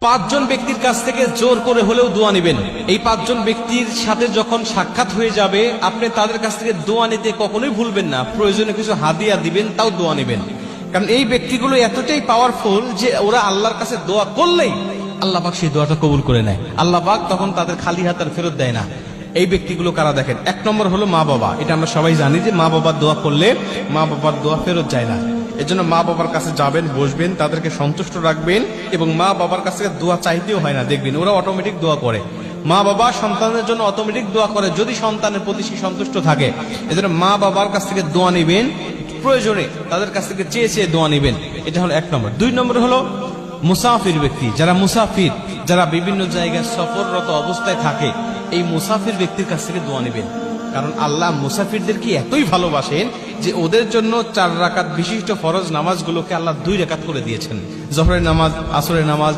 পাঁচজন ব্যক্তির কাছ থেকে জোর করে হলেও দোয়া নেবেন। এই পাঁচজন ব্যক্তির সাথে যখন সাক্ষাৎ হয়ে যাবে আপনি তাদের কাছ থেকে দোয়া নিতে কখনোই ভুলবেন না। প্রয়োজনে কিছু হাদিয়া দিবেন, তাও দোয়া নেবেন। কারণ এই ব্যক্তিগুলো এতটাই পাওয়ারফুল যে ওরা আল্লাহর কাছে দোয়া করলেই আল্লাহ পাক সেই দোয়াটা কবুল করে নেয়। আল্লাহ পাক তখন তাদের খালি হাত আর ফেরত দেয় না। এই ব্যক্তিগুলো কারা দেখেন? এক নম্বর হলো মা বাবা। এটা আমরা সবাই জানি যে মা বাবার দোয়া করলে মা বাবার দোয়া ফেরত যায় না। এজন্য মা বাবার কাছে যাবেন, বসবেন, তাদেরকে সন্তুষ্ট রাখবেন এবং মা বাবার কাছে দোয়া চাইতেও হয় না। দেখবেন ওরা অটোমেটিক দোয়া করে। মা বাবা সন্তানের জন্য অটোমেটিক দোয়া করে যদি সন্তানের প্রতি সে সন্তুষ্ট থাকে। এজন্য মা বাবার কাছ থেকে দোয়া নেবেন, প্রয়োজনে তাদের কাছ থেকে চেয়ে চেয়ে দোয়া নেবেন। এটা হলো এক নম্বর। দুই নম্বর হলো মুসাফির ব্যক্তি, যারা মুসাফির, যারা বিভিন্ন জায়গায় সফররত অবস্থায় থাকে, এই মুসাফির ব্যক্তির কাছ থেকে দোয়া নেবেন। কারণ আল্লাহ মুসাফিরদেরকে এতই ভালোবাসেন যে ওদের জন্য 4 রাকাত বিশিষ্ট ফরজ নামাজগুলোকে আল্লাহ 2 রাকাত করে দিয়েছেন। জোহরের নামাজ, আসরের নামাজ,